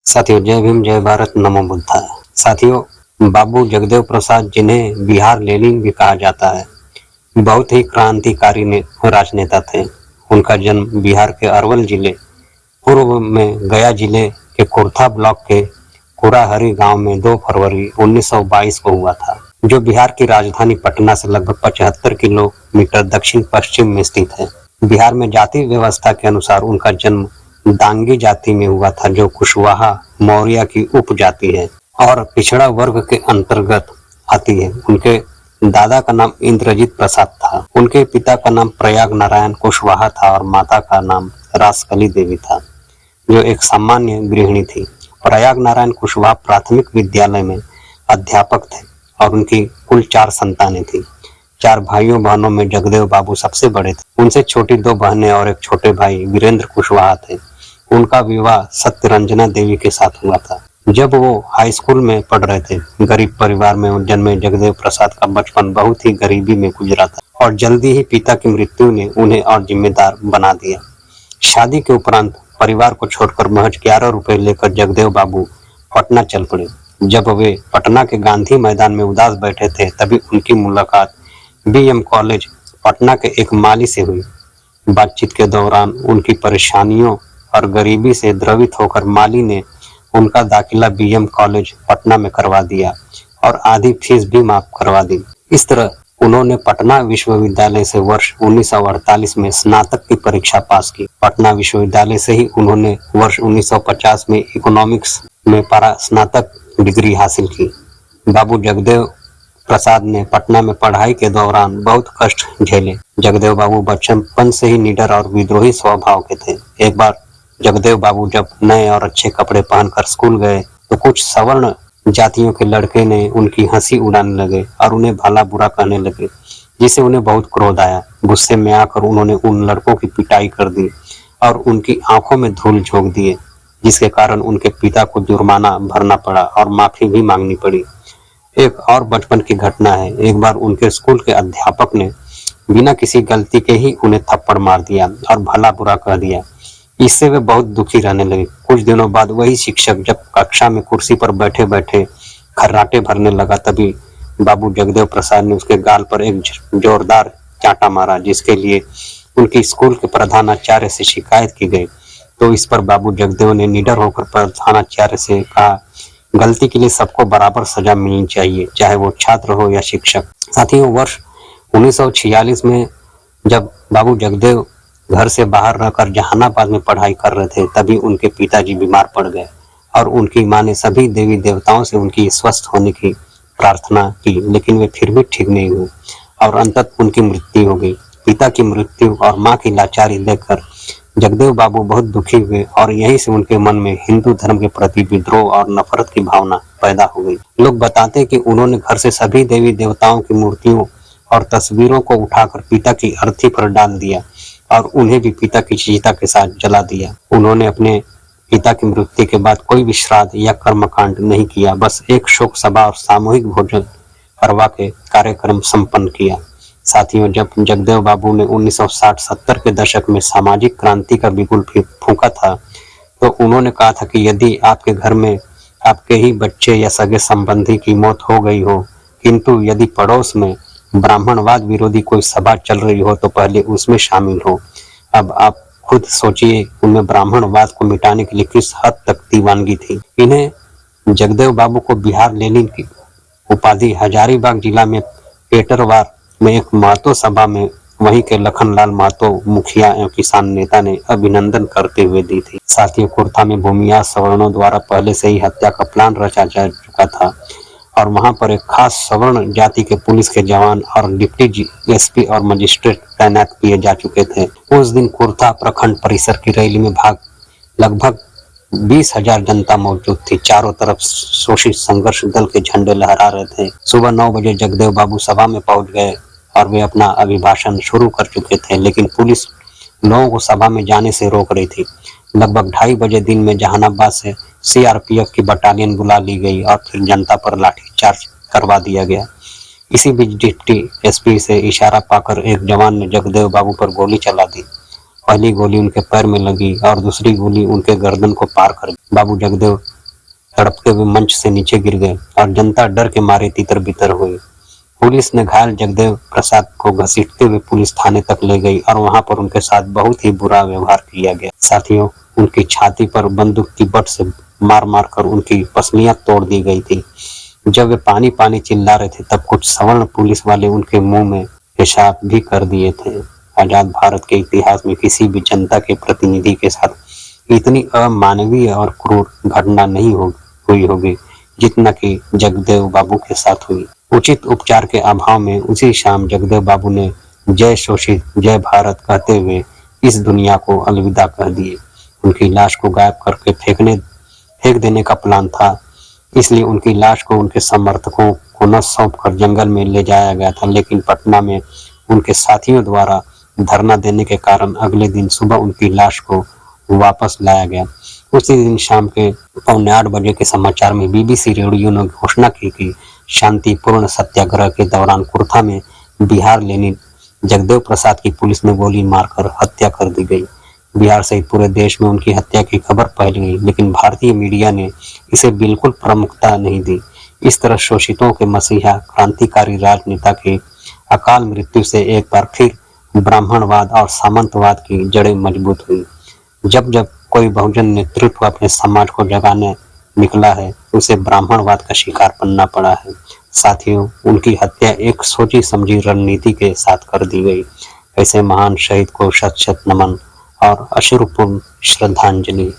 साथियों, जय भीम, जय भारत, नमो बुद्धाय। साथियों, बाबू जगदेव प्रसाद, जिन्हें बिहार लेनिन भी कहा जाता है, बहुत ही क्रांतिकारी राजनेता थे। उनका जन्म बिहार के अरवल जिले पूर्व में गया जिले के कुर्था ब्लॉक के कुराहरी गांव में 2 फरवरी 1922 को हुआ था, जो बिहार की राजधानी पटना से लगभग 75 किलोमीटर दक्षिण पश्चिम में स्थित है। बिहार में जाति व्यवस्था के अनुसार उनका जन्म दांगी जाति में हुआ था, जो कुशवाहा मौर्य की उपजाति है और पिछड़ा वर्ग के अंतर्गत आती है। उनके दादा का नाम इंद्रजीत प्रसाद था। उनके पिता का नाम प्रयाग नारायण कुशवाहा था और माता का नाम रासकली देवी था, जो एक सामान्य गृहिणी थी। प्रयाग नारायण कुशवाहा प्राथमिक विद्यालय में अध्यापक थे और उनकी कुल 4 संतानें थी। 4 भाइयों बहनों में जगदेव बाबू सबसे बड़े थे। उनसे छोटी 2 बहनें और एक छोटे भाई वीरेंद्र कुशवाहा थे। उनका विवाह सत्यरंजना देवी के साथ हुआ था। जब वो हाई स्कूल में पढ़ रहे थे, गरीब परिवार में जन्मे जगदेव प्रसाद का बचपन बहुत ही गरीबी में गुजरा था और जल्दी ही पिता की मृत्यु ने उन्हें और जिम्मेदार बना दिया। शादी के उपरांत परिवार को छोड़कर महज 11 रुपए लेकर जगदेव बाबू पटना चल पड़े। जब वे पटना के गांधी मैदान में उदास बैठे थे, तभी उनकी मुलाकात BM कॉलेज पटना के एक माली से हुई। बातचीत के दौरान उनकी परेशानियों और गरीबी से द्रवित होकर माली ने उनका दाखिला BM कॉलेज पटना में करवा दिया और आधी फीस भी माफ करवा दी। इस तरह उन्होंने पटना विश्वविद्यालय से वर्ष 1948 में स्नातक की परीक्षा पास की। पटना विश्वविद्यालय से ही उन्होंने वर्ष 1950 में इकोनॉमिक्स में स्नातक डिग्री हासिल की। बाबू जगदेव प्रसाद ने पटना में पढ़ाई के दौरान बहुत कष्ट झेले। जगदेव बाबू बचपन से ही निडर और विद्रोही स्वभाव के थे। एक बार जगदेव बाबू जब नए और अच्छे कपड़े पहनकर स्कूल गए तो कुछ सवर्ण जातियों के लड़के ने उनकी हंसी उड़ाने लगे और उन्हें भला बुरा कहने लगे, जिससे उन्हें बहुत क्रोध आया। गुस्से में आकर उन्होंने उन लड़कों की पिटाई कर दी और उनकी आंखों में धूल झोंक दिए, जिसके कारण उनके पिता को जुर्माना भरना पड़ा और माफी भी मांगनी पड़ी। एक और बचपन की घटना है। एक बार उनके स्कूल के अध्यापक ने बिना किसी गलती के ही उन्हें थप्पड़ मार दिया और भला बुरा कह दिया। इससे वे बहुत दुखी रहने लगे। कुछ दिनों बाद वही शिक्षक जब कक्षा में कुर्सी पर बैठे बैठे खर्राटे भरने लगा, तभी बाबू जगदेव प्रसाद ने उसके गाल पर एक जोरदार चांटा मारा, जिसके लिए उनकी स्कूल के प्रधानाचार्य से शिकायत की गई। तो इस पर बाबू जगदेव ने निडर होकर प्रधानाचार्य से कहा, गलती के लिए सबको बराबर सजा मिलनी चाहिए, चाहे वो छात्र हो या शिक्षक। साथियों, वर्ष 1946 में जब बाबू जगदेव घर से बाहर रहकर जहानाबाद में पढ़ाई कर रहे थे, तभी उनके पिताजी बीमार पड़ गए और उनकी मां ने सभी देवी देवताओं से उनकी स्वस्थ होने की प्रार्थना की, लेकिन वे फिर भी ठीक नहीं हुए और अंततः उनकी मृत्यु हो गई। पिता की मृत्यु और मां की लाचारी देखकर जगदेव बाबू बहुत दुखी हुए और यहीं से उनके मन में हिंदू धर्म के प्रति विद्रोह और नफरत की भावना पैदा हो गई। लोग बताते हैं कि उन्होंने घर से सभी देवी देवताओं की मूर्तियों और तस्वीरों को उठाकर पिता की अर्थी पर डाल दिया और उन्हें भी पिता की चिता के साथ जला दिया। उन्होंने अपने पिता की मृत्यु के बाद कोई भी श्राद्ध या कर्मकांड नहीं किया, बस एक शोक सभा और सामूहिक भोजन करवा के कार्यक्रम संपन्न किया। साथियों, जब जगदेव बाबू ने 1960-70 के दशक में सामाजिक क्रांति का बिगुल फूंका था, तो उन्होंने कहा था कि यदि आपके घर में आपके ही बच्चे या सगे संबंधी की मौत हो गई हो, किंतु यदि पड़ोस में ब्राह्मणवाद विरोधी कोई सभा चल रही हो, तो पहले उसमें शामिल हो। अब आप खुद सोचिए, उनमें ब्राह्मणवाद को मिटाने के लिए किस हद तक दीवानगी थी। इन्हें जगदेव बाबू को बिहार लेनिन की उपाधि हजारीबाग जिला में पेटरवार में एक महतो सभा में वहीं के लखनलाल महतो मुखिया एवं किसान नेता ने अभिनंदन करते हुए दी थी। साथियों, कुर्था में भूमिया सवर्णों द्वारा पहले से ही हत्या का प्लान रचा जा चुका था और वहां पर एक खास सवर्ण जाति के पुलिस के जवान और डिप्टी SP और मजिस्ट्रेट तैनात किए जा चुके थे। उस दिन कुर्था प्रखंड परिसर की रैली में लगभग 20,000 जनता मौजूद थी। चारों तरफ शोषित संघर्ष दल के झंडे लहरा रहे थे। सुबह 9 बजे जगदेव बाबू सभा में पहुंच गए और वे अपना अभिभाषण शुरू कर चुके थे, लेकिन पुलिस लोगों को सभा में जाने से रोक रही थी। लगभग 2:30 बजे दिन में जहानाबाद से CRPF की बटालियन बुला ली गई और फिर जनता पर लाठीचार्ज करवा दिया गया। इसी बीच डिप्टी एसपी से इशारा पाकर एक जवान ने जगदेव बाबू पर गोली चला दी। पहली गोली उनके पैर में लगी और दूसरी गोली उनके गर्दन को पार कर गई। बाबू जगदेव तड़पते हुए मंच से नीचे गिर गए और जनता डर के मारे तितर बितर हुई। पुलिस ने घायल जगदेव प्रसाद को घसीटते हुए पुलिस थाने तक ले गई और वहां पर उनके साथ बहुत ही बुरा व्यवहार किया गया। साथियों, उनकी छाती पर बंदूक की बट से मार मार कर उनकी पसलियां तोड़ दी गई थी। जब वे पानी पानी चिल्ला रहे थे तब कुछ सवर्ण पुलिस वाले उनके मुंह में पेशाब भी कर दिए थे। आजाद भारत के इतिहास में किसी भी जनता के प्रतिनिधि के साथ इतनी अमानवीय और क्रूर घटना नहीं हुई होगी जितना कि जगदेव बाबू के साथ हुई। उचित उपचार के अभाव में उसी शाम जगदेव बाबू ने जय शोषित जय भारत कहते हुए इस दुनिया को अलविदा कह दिए। उनकी लाश को गायब करके फेंक देने का प्लान था, इसलिए उनकी लाश को उनके समर्थकों को न सौंप कर जंगल में ले जाया गया था, लेकिन पटना में उनके साथियों द्वारा धरना देने के कारण अगले दिन सुबह उनकी लाश को वापस लाया गया। उसी दिन शाम के 7:45 बजे के समाचार में बीबीसी रेडियो ने घोषणा की कि शांतिपूर्ण सत्याग्रह के दौरान कुर्था में बिहार लेनिन जगदेव प्रसाद की पुलिस ने गोली मारकर हत्या कर दी गई। बिहार सहित पूरे देश में उनकी हत्या की खबर फैल गई, लेकिन भारतीय मीडिया ने इसे बिल्कुल प्रमुखता नहीं दी। इस तरह शोषितों के मसीहा क्रांतिकारी राजनेता के अकाल मृत्यु से एक बार फिर ब्राह्मणवाद और सामंतवाद की जड़ें मजबूत हुई। जब जब कोई बहुजन नेतृत्व अपने समाज को जगाने निकला है, उसे ब्राह्मणवाद का शिकार बनना पड़ा है। साथियों, उनकी हत्या एक सोची समझी रणनीति के साथ कर दी गई। ऐसे महान शहीद को शत शत नमन और अश्रुपूर्ण श्रद्धांजलि।